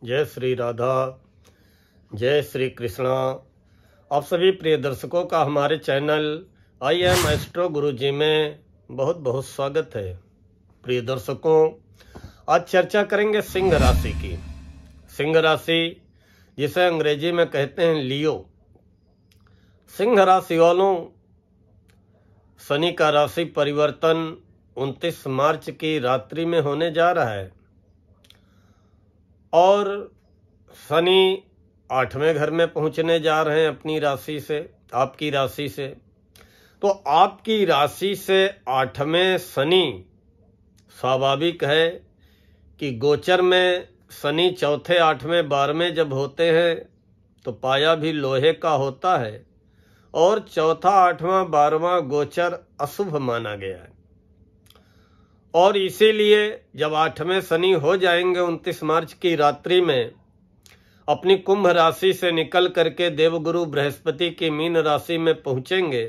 जय श्री राधा, जय श्री कृष्णा। आप सभी प्रिय दर्शकों का हमारे चैनल आई एम एस्ट्रो गुरुजी में बहुत बहुत स्वागत है। प्रिय दर्शकों, आज चर्चा करेंगे सिंह राशि की। सिंह राशि जिसे अंग्रेजी में कहते हैं लियो। सिंह राशि वालों, शनि का राशि परिवर्तन 29 मार्च की रात्रि में होने जा रहा है और शनि 8वें घर में पहुंचने जा रहे हैं अपनी राशि से, आपकी राशि से। तो आपकी राशि से 8वें शनि, स्वाभाविक है कि गोचर में शनि चौथे 8वें 12वें जब होते हैं तो पाया भी लोहे का होता है और चौथा 8वां 12वां गोचर अशुभ माना गया है। और इसीलिए जब 8वें शनि हो जाएंगे 29 मार्च की रात्रि में, अपनी कुंभ राशि से निकल करके देवगुरु बृहस्पति की मीन राशि में पहुंचेंगे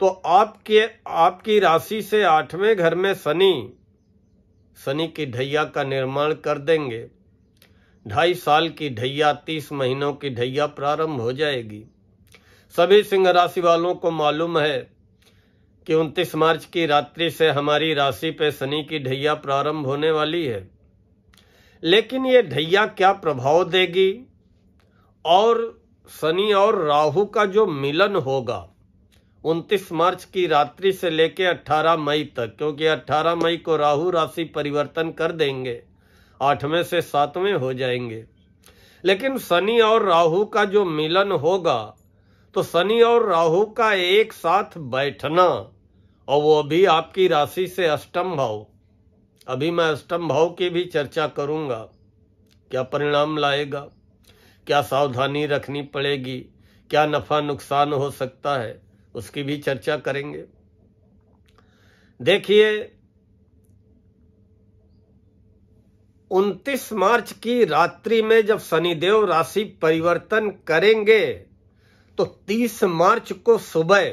तो आपकी राशि से 8वें घर में शनि की ढैया का निर्माण कर देंगे। 2.5 साल की ढैया, 30 महीनों की ढैया प्रारंभ हो जाएगी। सभी सिंह राशि वालों को मालूम है कि 29 मार्च की रात्रि से हमारी राशि पे शनि की ढैया प्रारंभ होने वाली है। लेकिन ये ढैया क्या प्रभाव देगी और शनि और राहु का जो मिलन होगा 29 मार्च की रात्रि से लेकर 18 मई तक, क्योंकि 18 मई को राहु राशि परिवर्तन कर देंगे, 8वें से 7वें हो जाएंगे। लेकिन शनि और राहु का जो मिलन होगा तो शनि और राहु का एक साथ बैठना, और वो भी आपकी राशि से अष्टम भाव। अभी मैं अष्टम भाव की भी चर्चा करूंगा, क्या परिणाम लाएगा, क्या सावधानी रखनी पड़ेगी, क्या नफा नुकसान हो सकता है, उसकी भी चर्चा करेंगे। देखिए, 29 मार्च की रात्रि में जब शनिदेव राशि परिवर्तन करेंगे तो 30 मार्च को सुबह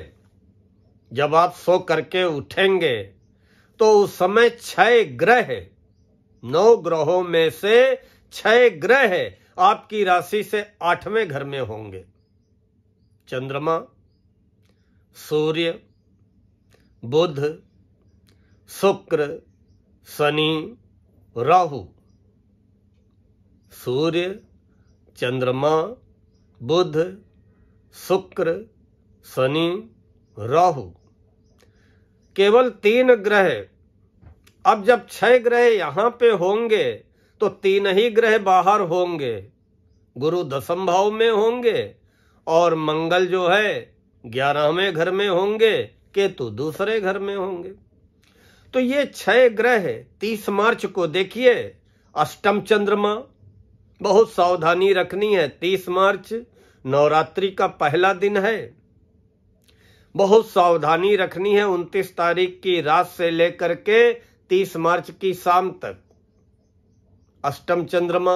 जब आप सो करके उठेंगे तो उस समय 6 ग्रह, 9 ग्रहों में से 6 ग्रह आपकी राशि से 8वें घर में होंगे। चंद्रमा, सूर्य, बुध, शुक्र, शनि, राहु। सूर्य, चंद्रमा, बुध, शुक्र, शनि, राहु, केवल 3 ग्रह। अब जब 6 ग्रह यहां पे होंगे तो 3 ही ग्रह बाहर होंगे। गुरु 10वें भाव में होंगे और मंगल जो है 11वें घर में होंगे, केतु दूसरे घर में होंगे। तो ये 6 ग्रह 30 मार्च को देखिए, अष्टम चंद्रमा, बहुत सावधानी रखनी है। 30 मार्च नवरात्रि का पहला दिन है, बहुत सावधानी रखनी है। 29 तारीख की रात से लेकर के 30 मार्च की शाम तक। अष्टम चंद्रमा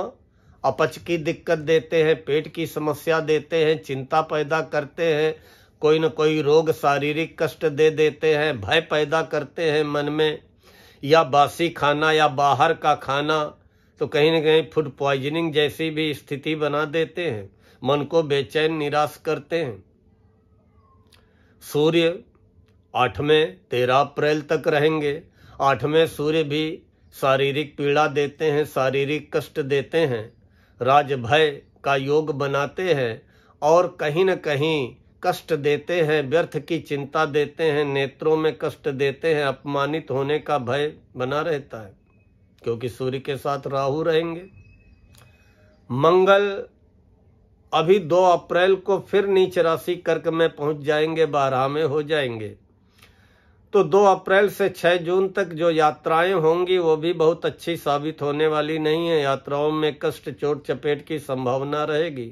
अपच की दिक्कत देते हैं, पेट की समस्या देते हैं, चिंता पैदा करते हैं, कोई न कोई रोग, शारीरिक कष्ट दे देते हैं, भय पैदा करते हैं मन में, या बासी खाना या बाहर का खाना तो कहीं न कहीं फूड पॉइजनिंग जैसी भी स्थिति बना देते हैं, मन को बेचैन निराश करते हैं। सूर्य 8वें 13 अप्रैल तक रहेंगे। 8वें सूर्य भी शारीरिक पीड़ा देते हैं, शारीरिक कष्ट देते हैं, राज भय का योग बनाते हैं और कहीं न कहीं कष्ट देते हैं, व्यर्थ की चिंता देते हैं, नेत्रों में कष्ट देते हैं, अपमानित होने का भय बना रहता है क्योंकि सूर्य के साथ राहु रहेंगे। मंगल अभी 2 अप्रैल को फिर नीच राशि कर्क में पहुंच जाएंगे, 12वें हो जाएंगे। तो 2 अप्रैल से 6 जून तक जो यात्राएं होंगी वो भी बहुत अच्छी साबित होने वाली नहीं है। यात्राओं में कष्ट, चोट चपेट की संभावना रहेगी।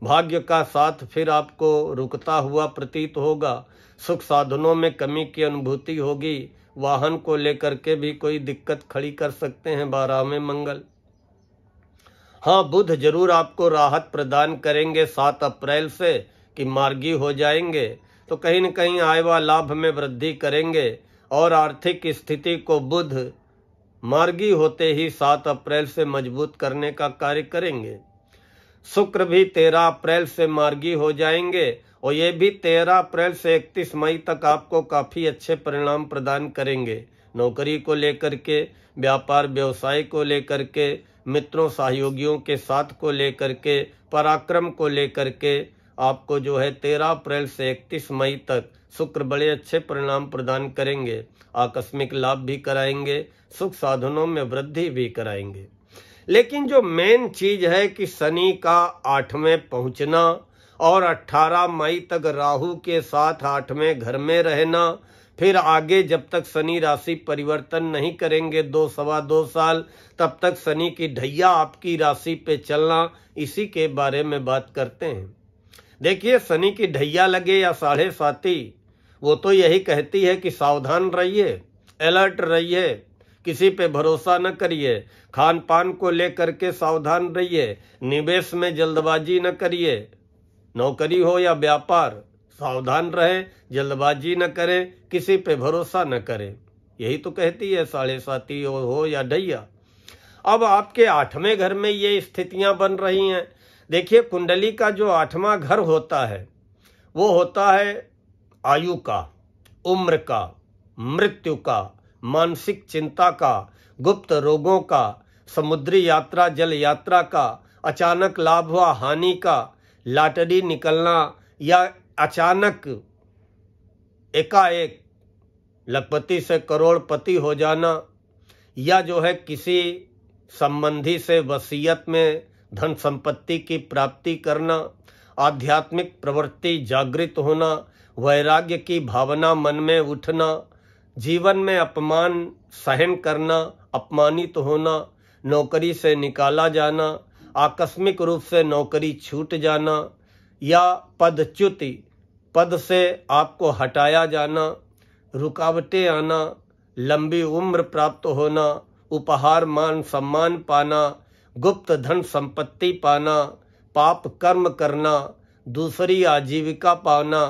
भाग्य का साथ फिर आपको रुकता हुआ प्रतीत होगा। सुख साधनों में कमी की अनुभूति होगी। वाहन को लेकर के भी कोई दिक्कत खड़ी कर सकते हैं 12वें मंगल। हाँ, बुध जरूर आपको राहत प्रदान करेंगे 7 अप्रैल से कि मार्गी हो जाएंगे, तो कहीं न कहीं आय व लाभ में वृद्धि करेंगे और आर्थिक स्थिति को बुध मार्गी होते ही 7 अप्रैल से मजबूत करने का कार्य करेंगे। शुक्र भी 13 अप्रैल से मार्गी हो जाएंगे और ये भी 13 अप्रैल से 31 मई तक आपको काफी अच्छे परिणाम प्रदान करेंगे। नौकरी को लेकर के, व्यापार व्यवसाय को लेकर के, मित्रों सहयोगियों के साथ को लेकर के, पराक्रम को लेकर के आपको जो है 13 अप्रैल से 31 मई तक शुक्र बड़े अच्छे परिणाम प्रदान करेंगे। आकस्मिक लाभ भी कराएंगे, सुख साधनों में वृद्धि भी कराएंगे। लेकिन जो मेन चीज है कि शनि का 8वें पहुंचना और 18 मई तक राहु के साथ 8वें घर में रहना, फिर आगे जब तक शनि राशि परिवर्तन नहीं करेंगे 2-2.25 साल, तब तक शनि की ढैया आपकी राशि पे चलना, इसी के बारे में बात करते हैं। देखिए, शनि की ढैया लगे या 7.5, वो तो यही कहती है कि सावधान रहिए, अलर्ट रहिए, किसी पे भरोसा न करिए, खान पान को लेकर के सावधान रहिए, निवेश में जल्दबाजी न करिए, नौकरी हो या व्यापार सावधान रहे, जल्दबाजी न करें, किसी पे भरोसा न करें। यही तो कहती है 7.5 हो या ढैया। अब आपके 8वें घर में ये स्थितियां बन रही हैं। देखिए, कुंडली का जो 8वां घर होता है वो होता है आयु का, उम्र का, मृत्यु का, मानसिक चिंता का, गुप्त रोगों का, समुद्री यात्रा, जल यात्रा का, अचानक लाभ व हानि का, लॉटरी निकलना या अचानक एकाएक लखपति से करोड़पति हो जाना, या जो है किसी संबंधी से वसीयत में धन संपत्ति की प्राप्ति करना, आध्यात्मिक प्रवृत्ति जागृत होना, वैराग्य की भावना मन में उठना, जीवन में अपमान सहन करना, अपमानित होना, नौकरी से निकाला जाना, आकस्मिक रूप से नौकरी छूट जाना या पदच्युति, पद से आपको हटाया जाना, रुकावटें आना, लंबी उम्र प्राप्त होना, उपहार मान सम्मान पाना, गुप्त धन संपत्ति पाना, पाप कर्म करना, दूसरी आजीविका पाना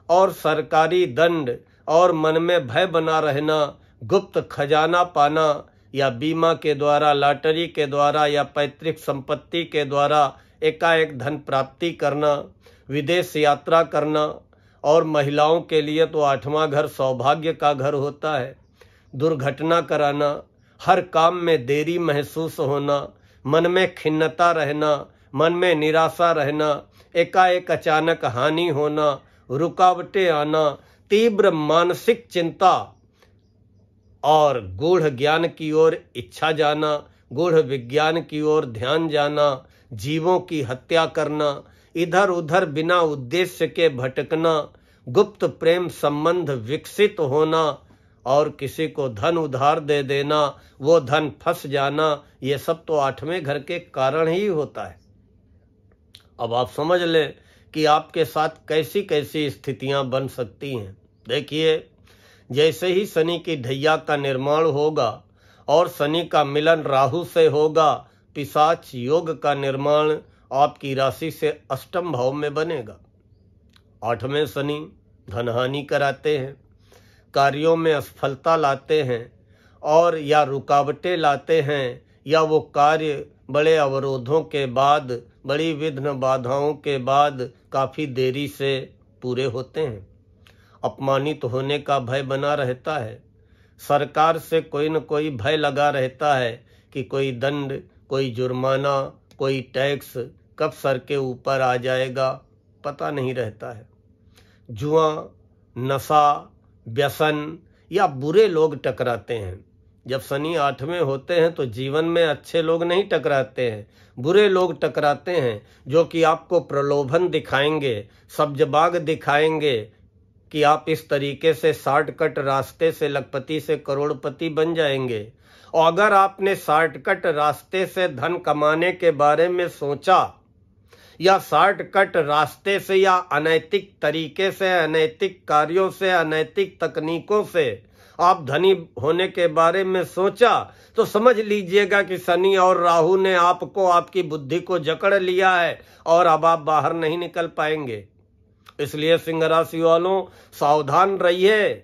और सरकारी दंड और मन में भय बना रहना, गुप्त खजाना पाना या बीमा के द्वारा, लॉटरी के द्वारा या पैतृक संपत्ति के द्वारा एकाएक धन प्राप्ति करना, विदेश यात्रा करना। और महिलाओं के लिए तो 8वां घर सौभाग्य का घर होता है। दुर्घटना कराना, हर काम में देरी महसूस होना, मन में खिन्नता रहना, मन में निराशा रहना, एकाएक अचानक हानि होना, रुकावटें आना, तीव्र मानसिक चिंता और गूढ़ ज्ञान की ओर इच्छा जाना, गूढ़ विज्ञान की ओर ध्यान जाना, जीवों की हत्या करना, इधर उधर बिना उद्देश्य के भटकना, गुप्त प्रेम संबंध विकसित होना और किसी को धन उधार दे देना, वो धन फंस जाना, ये सब तो 8वें घर के कारण ही होता है। अब आप समझ लें कि आपके साथ कैसी कैसी स्थितियां बन सकती हैं। देखिए, जैसे ही शनि की ढैया का निर्माण होगा और शनि का मिलन राहु से होगा, पिशाच योग का निर्माण आपकी राशि से अष्टम भाव में बनेगा। 8वें शनि धनहानि कराते हैं, कार्यों में असफलता लाते हैं और या रुकावटें लाते हैं, या वो कार्य बड़े अवरोधों के बाद, बड़ी विघ्न बाधाओं के बाद काफी देरी से पूरे होते हैं। अपमानित होने का भय बना रहता है, सरकार से कोई न कोई भय लगा रहता है कि कोई दंड, कोई जुर्माना, कोई टैक्स कब सर के ऊपर आ जाएगा पता नहीं रहता है। जुआ, नशा, व्यसन या बुरे लोग टकराते हैं। जब शनि 8वें होते हैं तो जीवन में अच्छे लोग नहीं टकराते हैं, बुरे लोग टकराते हैं, जो कि आपको प्रलोभन दिखाएंगे, सब्जबाग दिखाएंगे कि आप इस तरीके से शॉर्टकट रास्ते से लखपति से करोड़पति बन जाएंगे। और अगर आपने शॉर्टकट रास्ते से धन कमाने के बारे में सोचा या शॉर्टकट रास्ते से या अनैतिक तरीके से, अनैतिक कार्यों से, अनैतिक तकनीकों से आप धनी होने के बारे में सोचा, तो समझ लीजिएगा कि शनि और राहु ने आपको, आपकी बुद्धि को जकड़ लिया है और अब आप बाहर नहीं निकल पाएंगे। इसलिए सिंह राशि वालों, सावधान रहिए।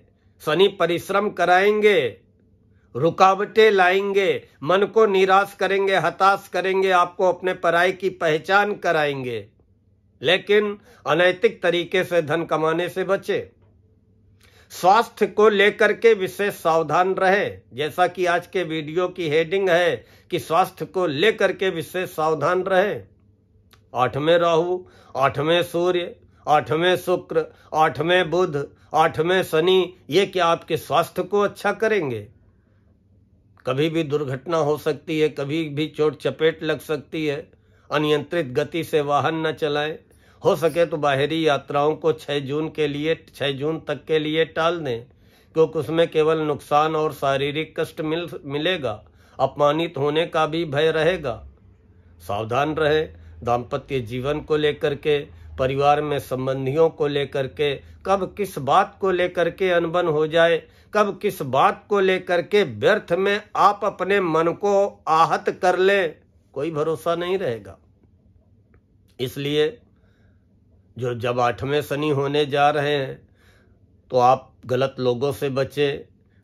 शनि परिश्रम कराएंगे रुकावटें लाएंगे, मन को निराश करेंगे, हताश करेंगे, आपको अपने पराये की पहचान कराएंगे। लेकिन अनैतिक तरीके से धन कमाने से बचे। स्वास्थ्य को लेकर के विशेष सावधान रहे, जैसा कि आज के वीडियो की हेडिंग है कि स्वास्थ्य को लेकर के विशेष सावधान रहे। 8वें राहु, 8वें सूर्य, 8वें शुक्र, 8वें बुध, 8वें शनि, ये क्या आपके स्वास्थ्य को अच्छा करेंगे? कभी भी दुर्घटना हो सकती है, कभी भी चोट चपेट लग सकती है। अनियंत्रित गति से वाहन न चलाएं। हो सके तो बाहरी यात्राओं को 6 जून तक के लिए टाल दें, क्योंकि उसमें केवल नुकसान और शारीरिक कष्ट मिलेगा, अपमानित होने का भी भय रहेगा। सावधान रहे। दाम्पत्य जीवन को लेकर के, परिवार में संबंधियों को लेकर के, कब किस बात को लेकर के अनबन हो जाए, कब किस बात को लेकर के व्यर्थ में आप अपने मन को आहत कर लें, कोई भरोसा नहीं रहेगा। इसलिए जब 8वें शनि होने जा रहे हैं तो आप गलत लोगों से बचें,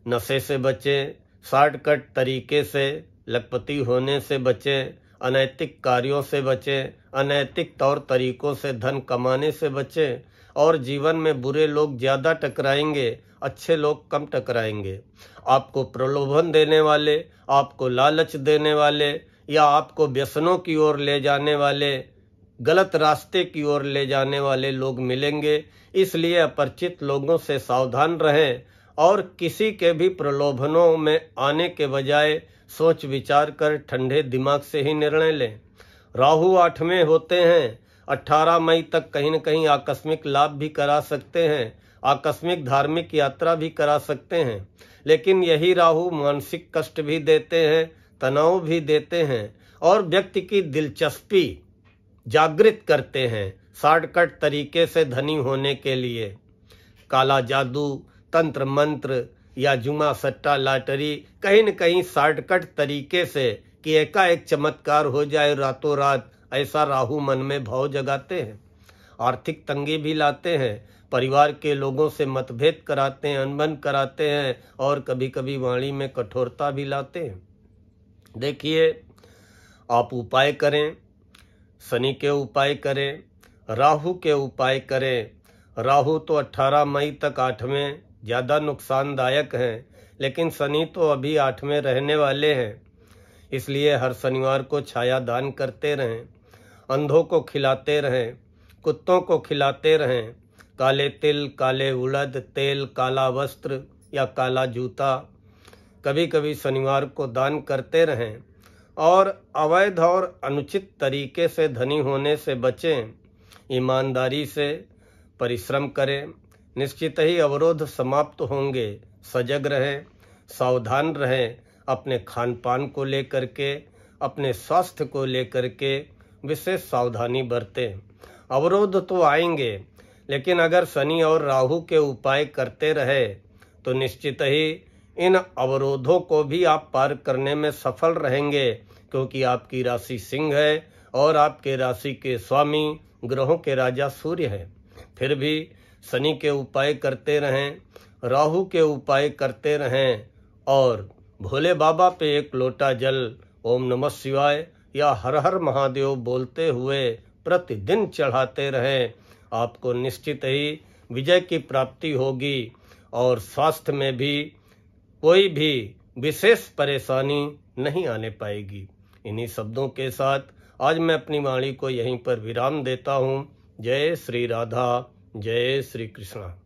नशे से बचें, शॉर्टकट तरीके से लखपति होने से बचें, अनैतिक कार्यों से बचें, अनैतिक तौर तरीकों से धन कमाने से बचें। और जीवन में बुरे लोग ज़्यादा टकराएंगे, अच्छे लोग कम टकराएंगे। आपको प्रलोभन देने वाले, आपको लालच देने वाले या आपको व्यसनों की ओर ले जाने वाले, गलत रास्ते की ओर ले जाने वाले लोग मिलेंगे। इसलिए अपरिचित लोगों से सावधान रहें और किसी के भी प्रलोभनों में आने के बजाय सोच विचार कर ठंडे दिमाग से ही निर्णय लें। राहु 8वें होते हैं, 18 मई तक कहीं न कहीं आकस्मिक लाभ भी करा सकते हैं, आकस्मिक धार्मिक यात्रा भी करा सकते हैं। लेकिन यही राहु मानसिक कष्ट भी देते हैं, तनाव भी देते हैं और व्यक्ति की दिलचस्पी जागृत करते हैं शॉर्टकट तरीके से धनी होने के लिए। काला जादू, तंत्र मंत्र या जुआ सट्टा लॉटरी, कहीं न कहीं शॉर्टकट तरीके से कि एकाएक चमत्कार हो जाए रातों रात, ऐसा राहु मन में भाव जगाते हैं। आर्थिक तंगी भी लाते हैं, परिवार के लोगों से मतभेद कराते हैं, अनबन कराते हैं और कभी कभी वाणी में कठोरता भी लाते हैं। देखिए, आप उपाय करें, शनि के उपाय करें, राहु के उपाय करें। राहु तो 18 मई तक 8वें ज़्यादा नुकसानदायक हैं, लेकिन शनि तो अभी 8वें रहने वाले हैं। इसलिए हर शनिवार को छाया दान करते रहें, अंधों को खिलाते रहें, कुत्तों को खिलाते रहें। काले तिल, काले उड़द तेल, काला वस्त्र या काला जूता कभी कभी शनिवार को दान करते रहें और अवैध और अनुचित तरीके से धनी होने से बचें। ईमानदारी से परिश्रम करें, निश्चित ही अवरोध समाप्त होंगे। सजग रहें, सावधान रहें, अपने खान पान को लेकर के, अपने स्वास्थ्य को लेकर के विशेष सावधानी बरतें। अवरोध तो आएंगे, लेकिन अगर शनि और राहु के उपाय करते रहे तो निश्चित ही इन अवरोधों को भी आप पार करने में सफल रहेंगे, क्योंकि आपकी राशि सिंह है और आपके राशि के स्वामी ग्रहों के राजा सूर्य हैं। फिर भी शनि के उपाय करते रहें, राहु के उपाय करते रहें और भोले बाबा पे एक लोटा जल ओम नमः शिवाय या हर हर महादेव बोलते हुए प्रतिदिन चढ़ाते रहें। आपको निश्चित ही विजय की प्राप्ति होगी और स्वास्थ्य में भी कोई भी विशेष परेशानी नहीं आने पाएगी। इन्हीं शब्दों के साथ आज मैं अपनी वाणी को यहीं पर विराम देता हूँ। जय श्री राधा, जय श्री कृष्णा।